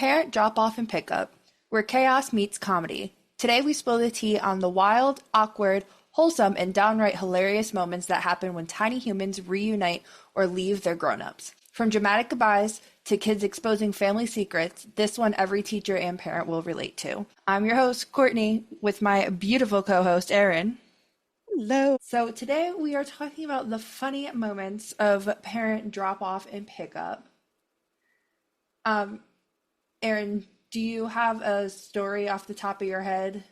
Parent Drop Off and Pickup, where chaos meets comedy. Today we spill the tea on the wild, awkward, wholesome, and downright hilarious moments that happen when tiny humans reunite or leave their grown-ups. From dramatic goodbyes to kids exposing family secrets, this one every teacher and parent will relate to. I'm your host, Courtney, with my beautiful co-host, Erin. Hello. So today we are talking about the funny moments of parent drop-off and pickup. Erin, do you have a story off the top of your head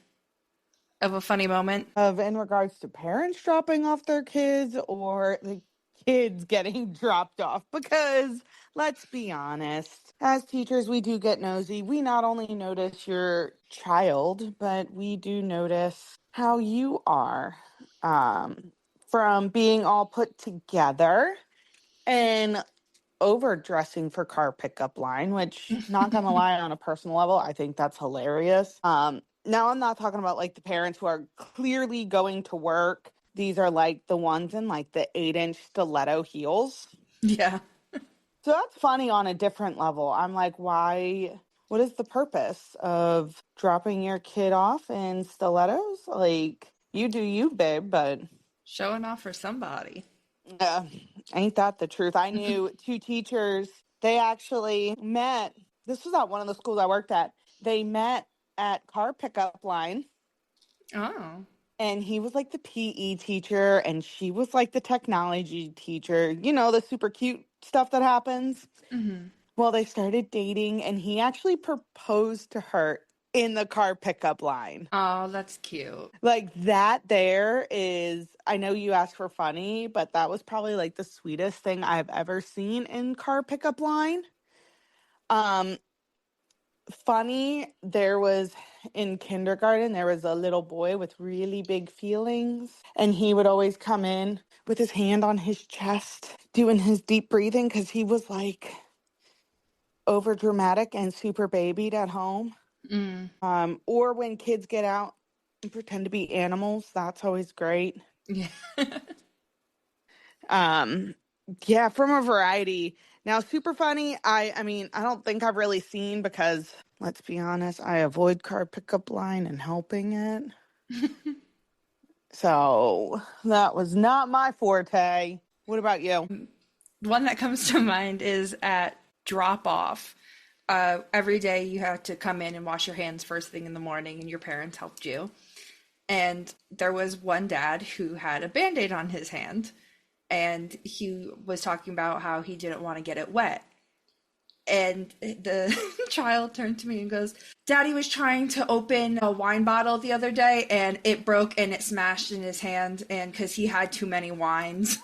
of a funny moment? In regards to parents dropping off their kids or the kids getting dropped off, because let's be honest, as teachers, we do get nosy. We not only notice your child, but we do notice how you are, from being all put together and overdressing for car pickup line, which, not gonna lie, on a personal level, I think that's hilarious. Now I'm not talking about like the parents who are clearly going to work. These are like the ones in like the 8-inch stiletto heels. Yeah. So that's funny on a different level. I'm like, why? What is the purpose of dropping your kid off in stilettos? Like, you do you, babe, but Showing off for somebody. Uh, ain't that the truth? I knew two teachers. They actually met. This was at one of the schools I worked at. They met at car pickup line, Oh. and he was like the PE teacher, and she was like the technology teacher. You know, the super cute stuff that happens. Mm-hmm. Well, they started dating, and he actually proposed to her in the car pickup line. Oh, that's cute. Like that there is, I know you asked for funny, but that was probably like the sweetest thing I've ever seen in car pickup line. Um, Funny, there was in kindergarten, there was a little boy with really big feelings, and he would always come in with his hand on his chest, doing his deep breathing because he was like over dramatic and super babied at home. Mm. Or when kids get out and pretend to be animals, that's always great. Yeah. Um, yeah, from a variety. Now, super funny. I mean, I don't think I've really seen because let's be honest, I avoid car pickup line and helping it. So that was not my forte. What about you? One that comes to mind is at drop off. Every day you have to come in and wash your hands first thing in the morning, and your parents helped you. And there was one dad who had a band-aid on his hand, and he was talking about how he didn't want to get it wet. And the child turned to me and goes, Daddy was trying to open a wine bottle the other day, and it broke and it smashed in his hand, and because he had too many wines.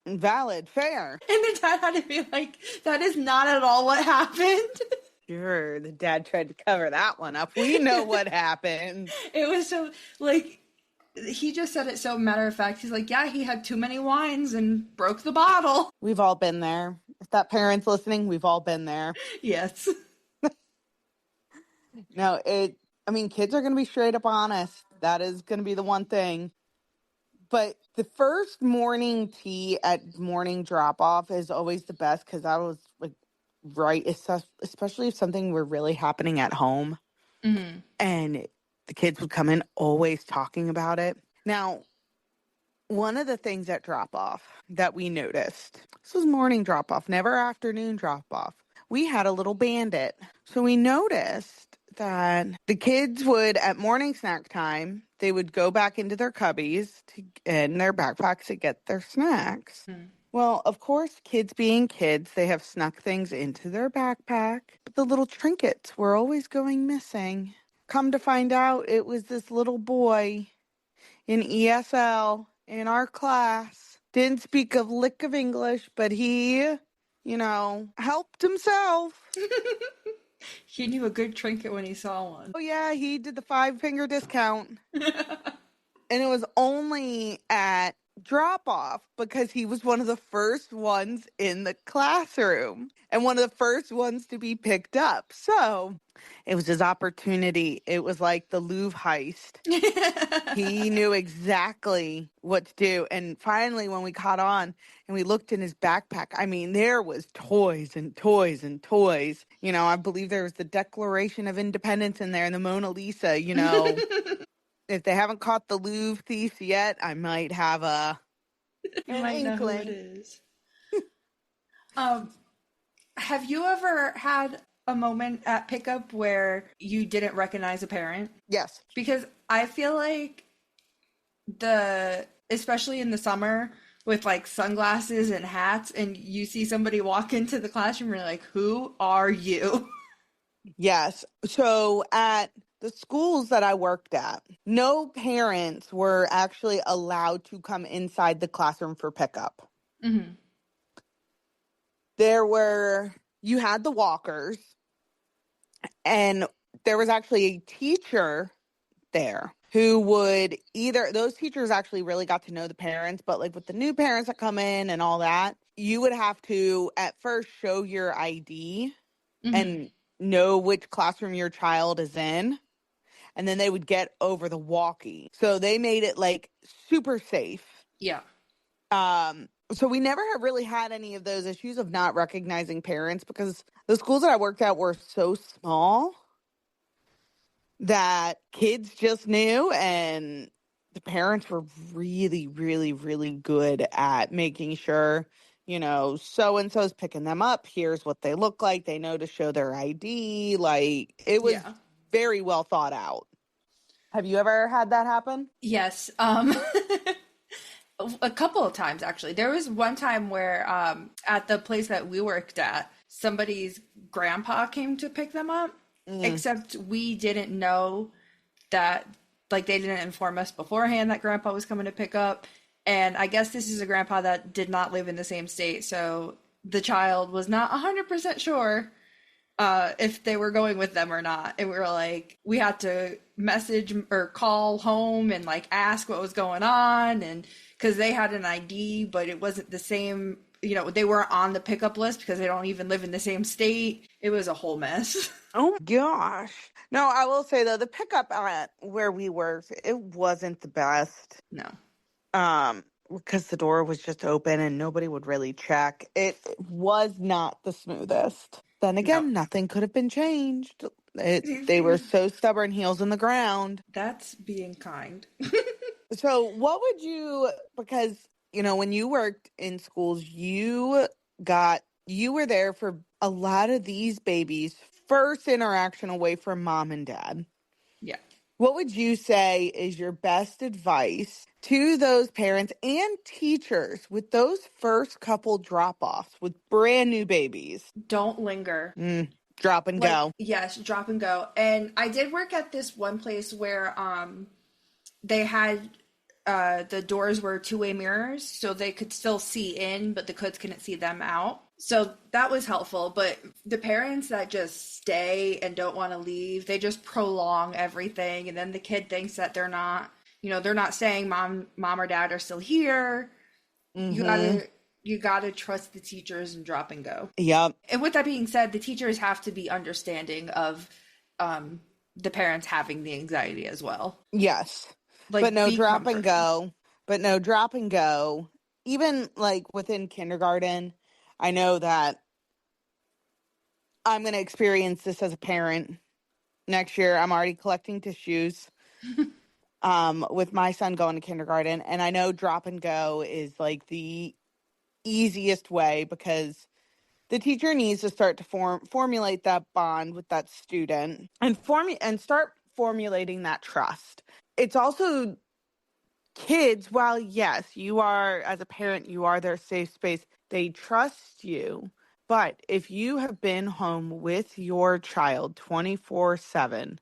Valid, fair. And the dad had to be like, that is not at all what happened. Sure, the dad tried to cover that one up. We know what happened. It was so, like, he just said it so matter of fact. He's like, yeah, he had too many wines and broke the bottle. We've all been there. If that parent's listening, we've all been there. Yes. No, I mean, kids are going to be straight up honest. That is going to be the one thing. But the first morning tea at morning drop off is always the best because I was like, right, especially if something were really happening at home. Mm-hmm. And the kids would come in always talking about it. Now, one of the things at drop off that we noticed, this was morning drop off, never afternoon drop off. We had a little bandit. So we noticed that the kids would, at morning snack time, they would go back into their cubbies and their backpacks to get their snacks. Mm. Well, of course, kids being kids, they have snuck things into their backpack, but the little trinkets were always going missing. Come to find out, it was this little boy in ESL in our class. Didn't speak a lick of English, but he, helped himself. He knew a good trinket when he saw one. Oh, yeah, he did the 5-finger discount. And it was only at drop off because he was one of the first ones in the classroom and one of the first ones to be picked up. So it was his opportunity. It was like the Louvre heist. He knew exactly what to do. And finally, when we caught on and we looked in his backpack, I mean, there was toys and toys and toys. You know, I believe there was the Declaration of Independence in there and the Mona Lisa, you know. If they haven't caught the Louvre thieves yet, I might have You an might know who it inkling. is. Um, have you ever had a moment at pickup where you didn't recognize a parent? Yes. Because I feel like especially in the summer with like sunglasses and hats, and you see somebody walk into the classroom, and you're like, who are you? Yes. So at the schools that I worked at, no parents were actually allowed to come inside the classroom for pickup. Hmm. You had the walkers, and there was actually a teacher there who would those teachers actually really got to know the parents, but like with the new parents that come in and all that, you would have to at first show your ID Hmm. and know which classroom your child is in. And then they would get over the walkie. So they made it like super safe. Yeah. So we never have really had any of those issues of not recognizing parents because the schools that I worked at were so small that kids just knew, and the parents were really, really, really good at making sure, you know, so and so's picking them up. Here's what they look like. They know to show their ID. Like it was Yeah. very well thought out. Have you ever had that happen? Yes. A couple of times actually. There was one time where at the place that we worked at, somebody's grandpa came to pick them up, Mm. except we didn't know that, like, they didn't inform us beforehand that grandpa was coming to pick up. And I guess this is a grandpa that did not live in the same state, so the child was not 100% sure if they were going with them or not. And we were like, we had to message or call home and like ask what was going on. And because they had an ID, but it wasn't the same, they weren't on the pickup list because they don't even live in the same state. It was a whole mess. Oh my gosh. No, I will say though, the pickup at where we worked, it wasn't the best. No. Because the door was just open and nobody would really check. It was not the smoothest. Then No. again, nothing could have been changed. They were so stubborn, heels in the ground. That's being kind. So, what would because, you know, when you worked in schools, you were there for a lot of these babies' first interaction away from mom and dad. Yeah. What would you say is your best advice to those parents and teachers with those first couple drop-offs with brand new babies? Don't linger. Drop and Like, go. yes, drop and go. And I did work at this one place where they had the doors were two-way mirrors, so they could still see in, but the kids couldn't see them out. So that was helpful. But the parents that just stay and don't want to leave, they just prolong everything, and then the kid thinks that they're not saying mom or dad are still here. You Mm-hmm. gotta you gotta trust the teachers and drop and go. Yep. And with that being said, the teachers have to be understanding of the parents having the anxiety as well. Yes. But Like, no be drop and comforting. go. But no drop and go. Even like within kindergarten, I know that I'm going to experience this as a parent next year. I'm already collecting tissues with my son going to kindergarten, and I know drop and go is like the easiest way because the teacher needs to start to formulate that bond with that student and start formulating that trust. It's also kids, while yes, you are, as a parent, you are their safe space, they trust you. But if you have been home with your child 24/7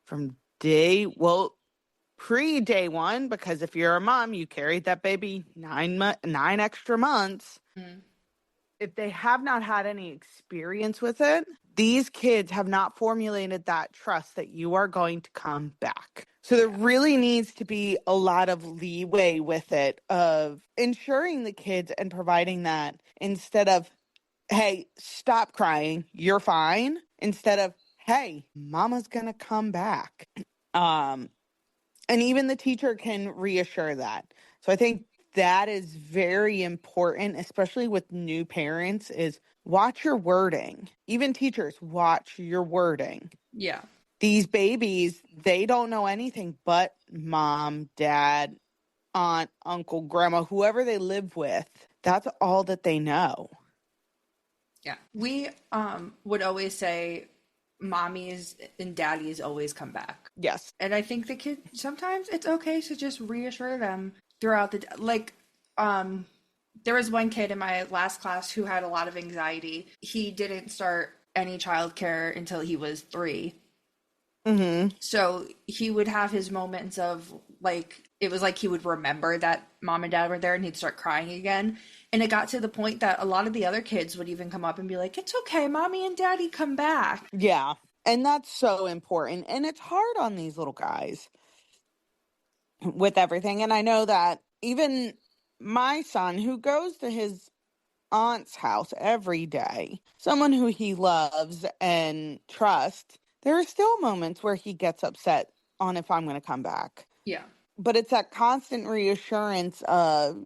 from pre day one, because if you're a mom, you carried that baby 9 extra months. Mm. If they have not had any experience with it, these kids have not formulated that trust that you are going to come back. So there Yeah. really needs to be a lot of leeway with it, of ensuring the kids and providing that, instead of, hey, stop crying, you're fine, instead of, hey, mama's gonna come back. Um, and even the teacher can reassure that. So I think that is very important, especially with new parents, is watch your wording. Even teachers, watch your wording. Yeah. These babies, they don't know anything but mom, dad, aunt, uncle, grandma, whoever they live with. That's all that they know. Yeah. We would always say mommies and daddies always come back. Yes. And I think the kid sometimes it's okay to just reassure them throughout the like um there was one kid in my last class who had a lot of anxiety. He didn't start any childcare until he was 3. Mm-hmm. So he would have his moments of like it was like he would remember that mom and dad were there and he'd start crying again. And it got to the point that a lot of the other kids would even come up and be like, "It's okay, mommy and daddy come back." Yeah. And that's so important. And it's hard on these little guys with everything. And I know that even my son, who goes to his aunt's house every day, someone who he loves and trusts, there are still moments where he gets upset on if I'm going to come back. Yeah. But it's that constant reassurance of,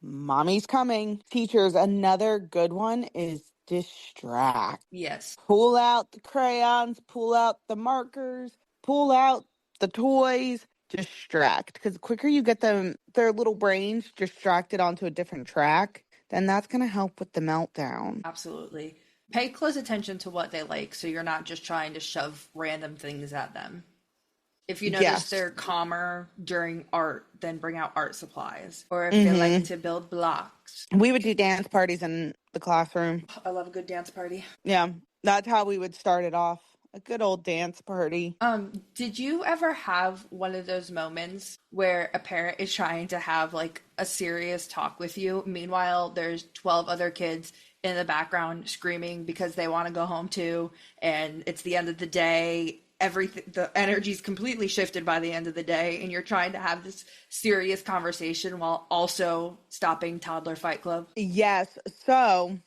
mommy's coming. Teachers, another good one is distract. Yes. Pull out the crayons, pull out the markers, pull out the toys, distract. Because the quicker you get them, their little brains distracted onto a different track, then that's going to help with the meltdown. Absolutely. Pay close attention to what they like so you're not just trying to shove random things at them. If you notice Yes. they're calmer during art, then bring out art supplies. Or if they like Mm-hmm. to build blocks. We would do dance parties in the classroom. I love a good dance party. Yeah, that's how we would start it off. A good old dance party. Did you ever have one of those moments where a parent is trying to have like a serious talk with you? Meanwhile, there's 12 other kids in the background screaming because they want to go home too, and it's the end of the day. Everything, the energy's completely shifted by the end of the day, and you're trying to have this serious conversation while also stopping Toddler Fight Club. Yes. So,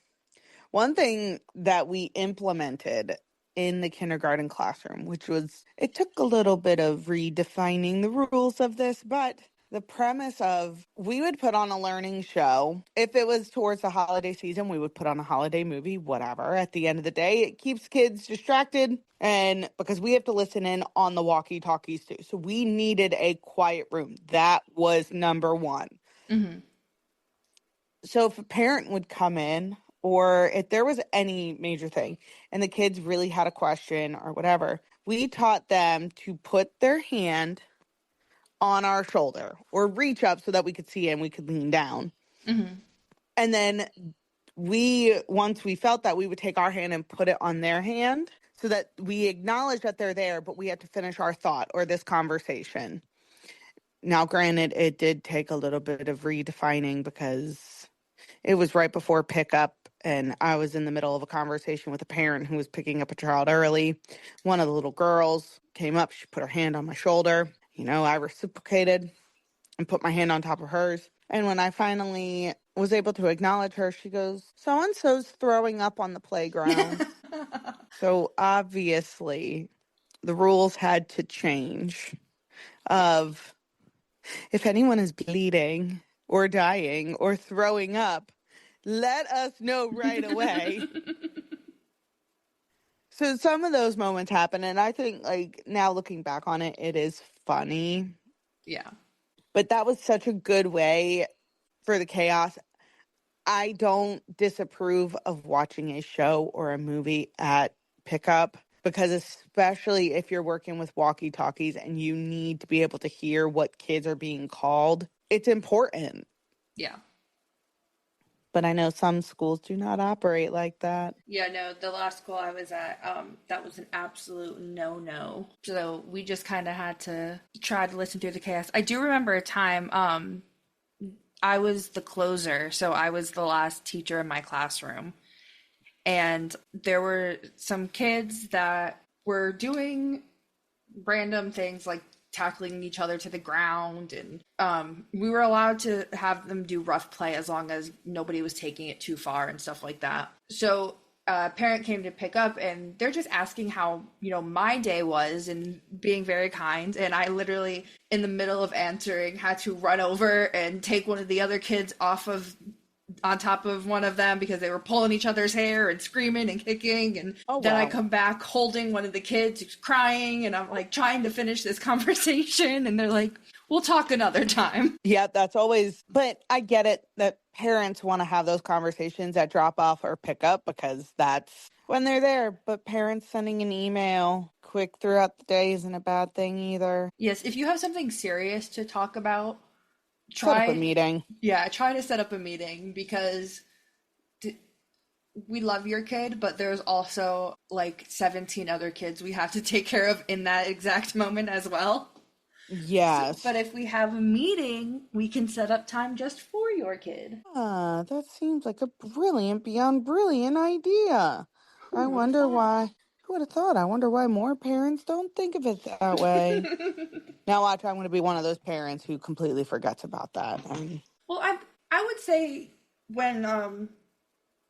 one thing that we implemented in the kindergarten classroom, which was, it took a little bit of redefining the rules of this, but the premise of, we would put on a learning show. If it was towards the holiday season, we would put on a holiday movie, whatever. At the end of the day, it keeps kids distracted, and because we have to listen in on the walkie-talkies too. So we needed a quiet room. That was number one. Mm-hmm. So if a parent would come in, or if there was any major thing and the kids really had a question or whatever, we taught them to put their hand on our shoulder or reach up so that we could see and we could lean down. Mm-hmm. And then once we felt that, we would take our hand and put it on their hand so that we acknowledge that they're there, but we had to finish our thought or this conversation. Now, granted, it did take a little bit of redefining because it was right before pickup, and I was in the middle of a conversation with a parent who was picking up a child early. One of the little girls came up. She put her hand on my shoulder. I reciprocated and put my hand on top of hers. And when I finally was able to acknowledge her, she goes, "So-and-so's throwing up on the playground." So obviously, the rules had to change of, if anyone is bleeding or dying or throwing up, let us know right away. So some of those moments happen, and I think, like, now looking back on it, it is funny. Yeah. But that was such a good way for the chaos. I don't disapprove of watching a show or a movie at pickup, because especially if you're working with walkie-talkies and you need to be able to hear what kids are being called, it's important. Yeah. But I know some schools do not operate like that. Yeah, no, the last school I was at, that was an absolute no-no. So we just kind of had to try to listen through the chaos. I do remember a time, I was the closer, so I was the last teacher in my classroom. and there were some kids that were doing random things like tackling each other to the ground, and we were allowed to have them do rough play as long as nobody was taking it too far and stuff like that. So a parent came to pick up, and they're just asking how my day was and being very kind, and I literally in the middle of answering had to run over and take one of the other kids off of on top of one of them because they were pulling each other's hair and screaming and kicking. And Oh, then I wow. come back holding one of the kids who's crying, and I'm like trying to finish this conversation, and they're like, we'll talk another time. Yeah, that's always, but I get it that parents want to have those conversations at drop off or pick up because that's when they're there. But parents sending an email quick throughout the day isn't a bad thing either. Yes, if you have something serious to talk about, Set up a try, meeting. yeah, try to set up a meeting because we love your kid, but there's also like 17 other kids we have to take care of in that exact moment as well. So, Yes. but if we have a meeting, we can set up time just for your kid. That seems like a brilliant, beyond brilliant idea. I Who would have wonder thought? why. Who would have thought? I wonder why more parents don't think of it that way. Now watch, I'm going to be one of those parents who completely forgets about that. I mean, Well, I would say when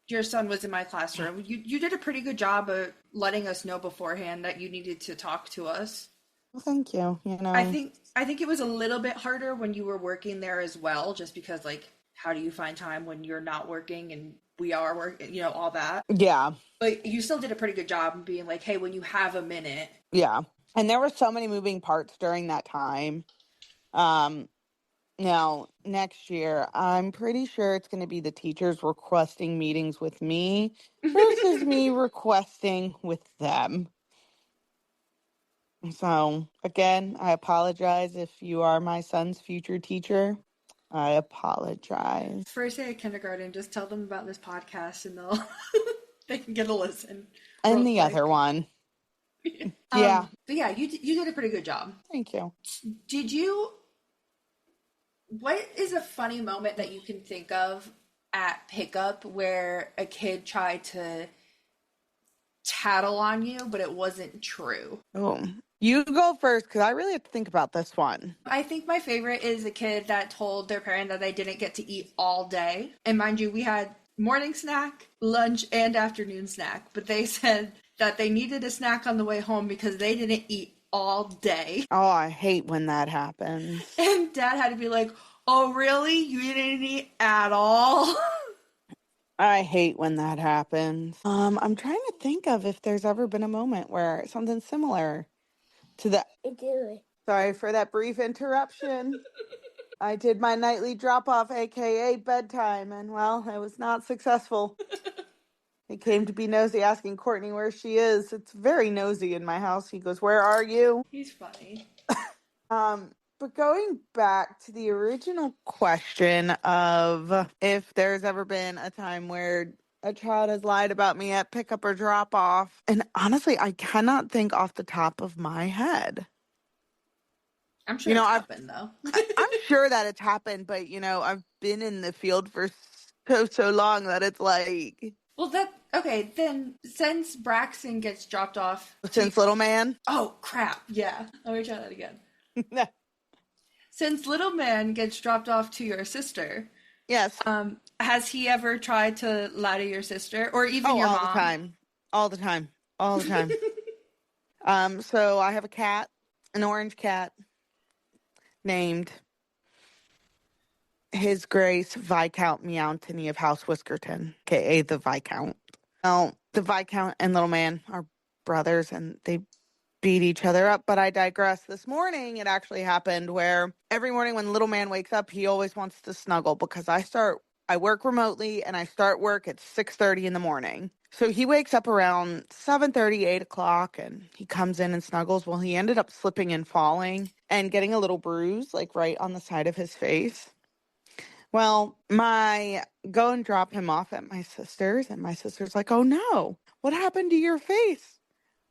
your son was in my classroom, you did a pretty good job of letting us know beforehand that you needed to talk to us. well, thank you. I think it was a little bit harder when you were working there as well, just because like how do you find time when you're not working and we are working, all that. Yeah, But you still did a pretty good job of being like, hey, when you have a minute. yeah. And there were so many moving parts during that time. Um, Now, next year, I'm pretty sure it's going to be the teachers requesting meetings with me versus me requesting with them. So, again, I apologize if you are my son's future teacher. I apologize. First day of kindergarten, just tell them about this podcast and they'll they can get a listen real And the other quick. one. Yeah, But yeah, you did a pretty good job. thank you. Did you? What is a funny moment that you can think of at pickup where a kid tried to tattle on you, but it wasn't true? Oh, you go first because I really have to think about this one. I think my favorite is a kid that told their parent that they didn't get to eat all day. And mind you, we had morning snack, lunch, and afternoon snack, but they said that they needed a snack on the way home because they didn't eat all day. Oh, I hate when that happens. And dad had to be like, oh, really? You didn't eat at all? I hate when that happens. I'm trying to think of if there's ever been a moment where something similar to that. Sorry for that brief interruption. I did my nightly drop off, aka bedtime, and well, it was not successful. He came to be nosy, asking Courtney where she is. It's very nosy in my house. He goes, "Where are you?" He's funny. But going back to the original question of if there's ever been a time where a child has lied about me at pickup or drop off, and honestly, I cannot think off the top of my head. I'm sure You know, it's I've happened though. I'm sure that it's happened, but I've been in the field for so long that it's like Well, okay. Then since Braxton gets dropped off to, since little man. oh crap, yeah. Let me try that again. Since little man gets dropped off to your sister, Yes. has he ever tried to lie to your sister or even Oh, your all the mom? time. All the time. All the time. So I have a cat, an orange cat named His Grace Viscount Meowntony of House Whiskerton, aka the Viscount. Well, the Viscount and Little Man are brothers and they beat each other up, but I digress. This morning, it actually happened where every morning when Little Man wakes up, he always wants to snuggle because I work remotely and I start work at 6:30 in the morning. So he wakes up around 7:30, 8 o'clock, and he comes in and snuggles. Well, he ended up slipping and falling and getting a little bruise, like right on the side of his face. Well, my go and drop him off at my sister's, and my sister's like, "Oh no, what happened to your face?"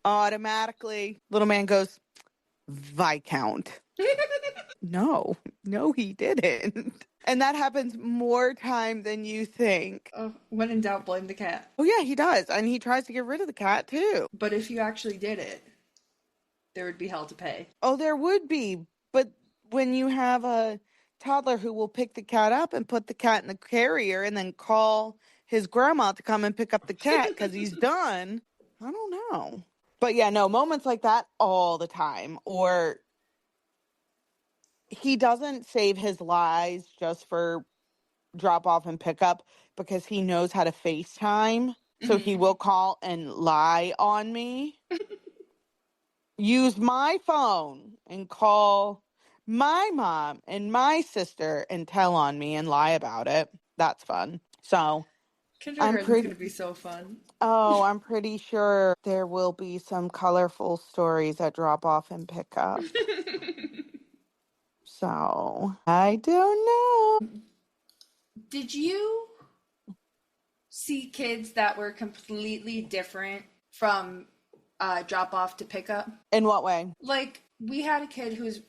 Automatically, little man goes, "Viscount." No, he didn't. And that happens more time than you think. Oh, when in doubt, blame the cat. Oh, yeah, he does. And he tries to get rid of the cat, too. But if you actually did it, there would be hell to pay. Oh, there would be. But when you have a toddler who will pick the cat up and put the cat in the carrier and then call his grandma to come and pick up the cat because he's done, I don't know. But yeah, no, moments like that all the time. Or he doesn't save his lies just for drop off and pick up because he knows how to FaceTime. So he Hmm. will call and lie on me. Use my phone and call my mom and my sister and tell on me and lie about it. That's fun. So I'm Kindergarten's pretty, gonna be so fun. I'm pretty sure there will be some colorful stories at drop off and pick up. So I don't know. Did you see kids that were completely different from drop off to pickup? In what way? Like, we had a kid who was,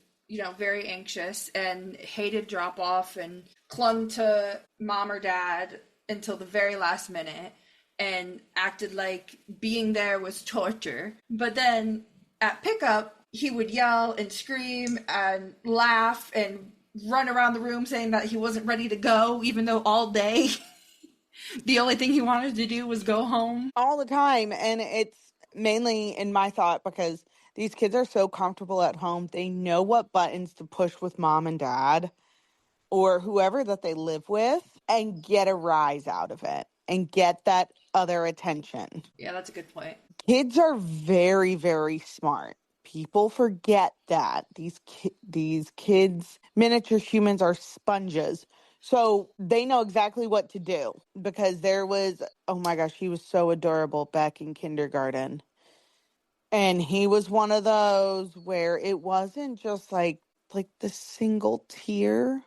very anxious and hated drop off and clung to mom or dad until the very last minute and acted like being there was torture. But then at pickup, he would yell and scream and laugh and run around the room saying that he wasn't ready to go, even though all day the only thing he wanted to do was go home. All the time. And it's mainly in my thought because these kids are so comfortable at home. They know what buttons to push with mom and dad or whoever that they live with and get a rise out of it and get that other attention. Yeah, that's a good point. Kids are very, very smart. People forget that these kids, miniature humans, are sponges. So they know exactly what to do because there was, oh my gosh, he was so adorable back in kindergarten. And he was one of those where it wasn't just like the single tear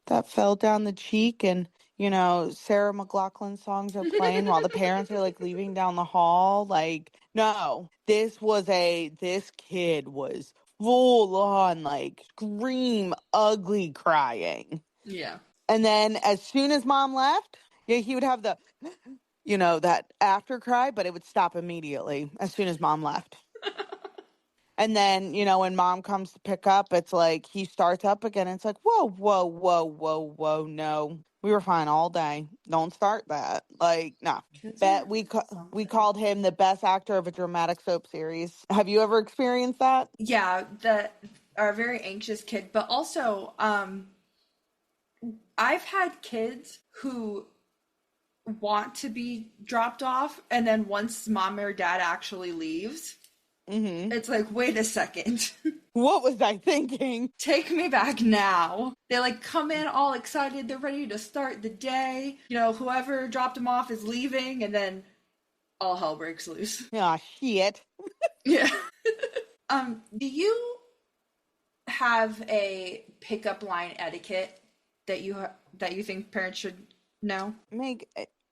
that fell down the cheek and Sarah McLachlan songs are playing while the parents are like leaving down the hall. Like, no, this kid was full on like scream ugly crying. Yeah. And then as soon as mom left, yeah, he would have the that after cry, but it would stop immediately as soon as mom left. And then, when mom comes to pick up, it's like he starts up again. It's like, whoa, whoa, whoa, whoa, whoa, no. We were fine all day. Don't start that. Like, no. Kids Bet are we something. called him the best actor of a dramatic soap series. Have you ever experienced that? Yeah, the are a very anxious kid, but also I've had kids who want to be dropped off and then once mom or dad actually leaves, Mm-hmm. it's like, wait a second. What was I thinking? Take me back now. They like come in all excited, they're ready to start the day. Whoever dropped them off is leaving and then all hell breaks loose. Oh, shit. Yeah. Do you have a pickup line etiquette that you think parents should know? Make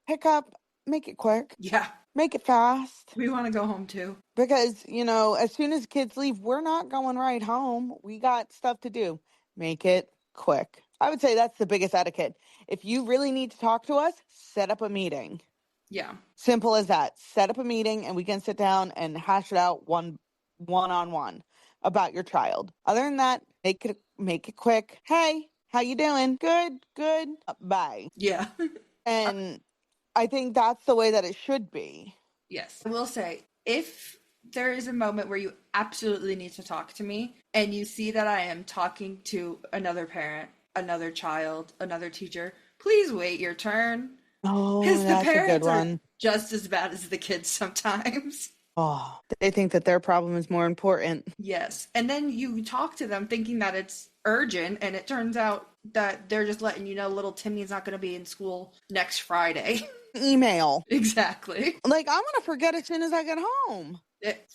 pick up, make it quick, Yeah, make it fast. we want to go home too. Because, as soon as kids leave, we're not going right home. We got stuff to do. Make it quick. I would say that's the biggest etiquette. If you really need to talk to us, set up a meeting. Yeah. Simple as that. Set up a meeting and we can sit down and hash it out one on one about your child. Other than that, make it quick. Hey, how you doing? Good, good. Bye. Yeah. And I think that's the way that it should be. Yes. I will say, if there is a moment where you absolutely need to talk to me and you see that I am talking to another parent, another child, another teacher, please wait your turn. Oh, Because the that's a good parents are one. just as bad as the kids sometimes. Oh, they think that their problem is more important. Yes. And then you talk to them thinking that it's urgent, and it turns out that they're just letting you know little Timmy's not going to be in school next Friday. Email. Exactly. Like, I'm going to forget as soon as I get home.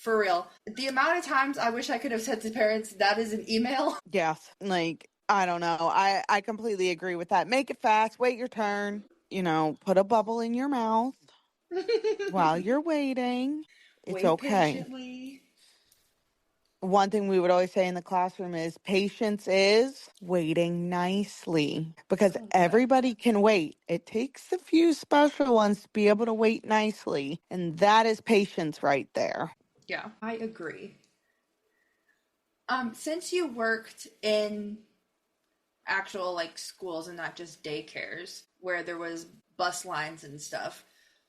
For real. The amount of times I wish I could have said to parents, that is an email. Yes. Like, I don't know. I completely agree with that. Make it fast. Wait your turn. Put a bubble in your mouth while you're waiting. It's Wait okay. patiently. one thing we would always say in the classroom is patience is waiting nicely because Oh, good. everybody can wait. It takes a few special ones to be able to wait nicely, and that is patience right there. Yeah, I agree. Since you worked in actual like schools and not just daycares where there was bus lines and stuff,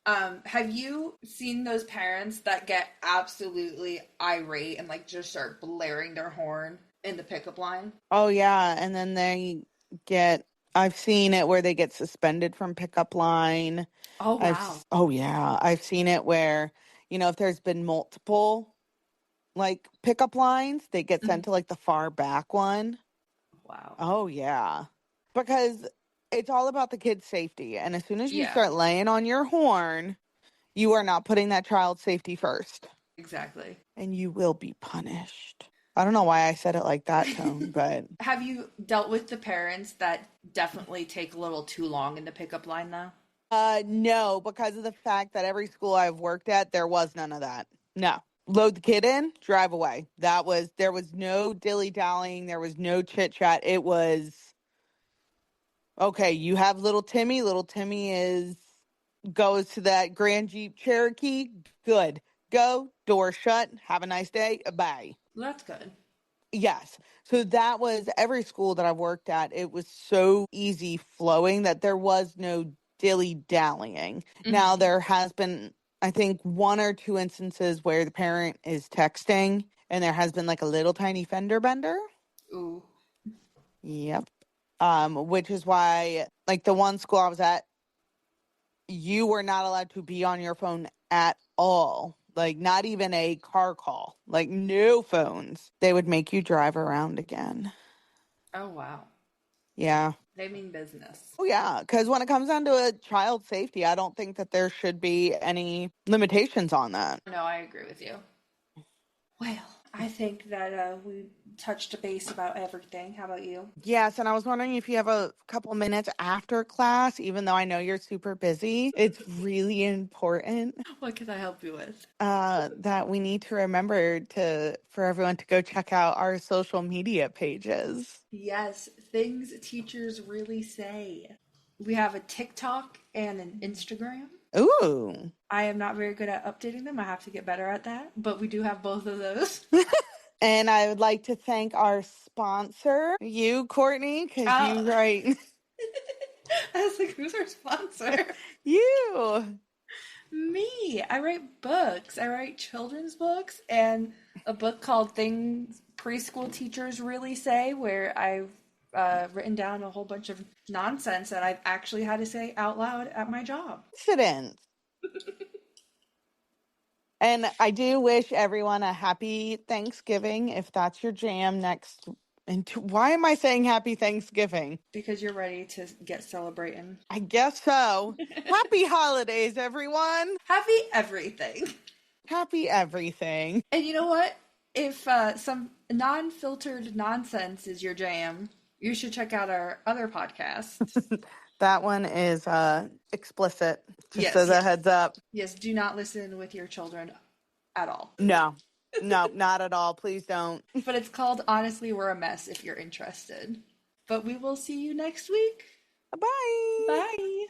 have you seen those parents that get absolutely irate and like just start blaring their horn in the pickup line? Oh, yeah. And then get, I've seen it where they get suspended from pickup line. Oh wow. Oh, yeah. I've seen it where, if there's been multiple like pickup lines, they get Mhm. sent to like the far back one. Wow. Oh, yeah. Because it's all about the kid's safety. And as soon as you Yeah, start laying on your horn, you are not putting that child's safety first. exactly. And you will be punished. I don't know why I said it like that tone, but Have you dealt with the parents that definitely take a little too long in the pickup line though? no, because of the fact that every school I've worked at, there was none of that. No. Load the kid in, drive away. There was no dilly dallying, there was no chit chat. It was okay, you have little Timmy. Little Timmy goes to that Grand Jeep Cherokee. Good. Go, door shut. Have a nice day. Bye. Well, that's good. Yes. So that was every school that I've worked at. It was so easy flowing that there was no dilly dallying. Now, Hmm. there has been, I think, one or two instances where the parent is texting and there has been like a little tiny fender bender. Ooh. Yep. Which is why, like the one school I was at, you were not allowed to be on your phone at all. Like, not even a car call, like, no phones. They would make you drive around again. Oh wow. Yeah. They mean business. Oh, yeah. Because when it comes down to a child safety, I don't think that there should be any limitations on that. No, I agree with you. Well, I think that we touched a base about everything. How about you? Yes. And I was wondering if you have a couple minutes after class, even though I know you're super busy. It's really important What can I help you with? that we need to remember for everyone to go check out our social media pages. Yes, things teachers really say. We have a TikTok and an Instagram. Ooh. I am not very good at updating them. I have to get better at that, but we do have both of those. And I would like to thank our sponsor, you, Courtney, because Uh, you write I was like, who's our sponsor? you. Me. I write books. I write children's books and a book called Things Preschool Teachers Really Say, where I've written down a whole bunch of nonsense that I've actually had to say out loud at my job. Incident. And I do wish everyone a happy Thanksgiving if that's your jam next. Why am I saying happy Thanksgiving? Because you're ready to get celebrating. I guess so. Happy holidays, everyone. Happy everything. Happy everything. And you know what? If some non filtered nonsense is your jam, you should check out our other podcast. That one is explicit, just Yes, as a yes. heads up. Yes, do not listen with your children at all. No, no, not at all. Please don't. But it's called Honestly, We're a Mess if you're interested. But we will see you next week. Bye. Bye.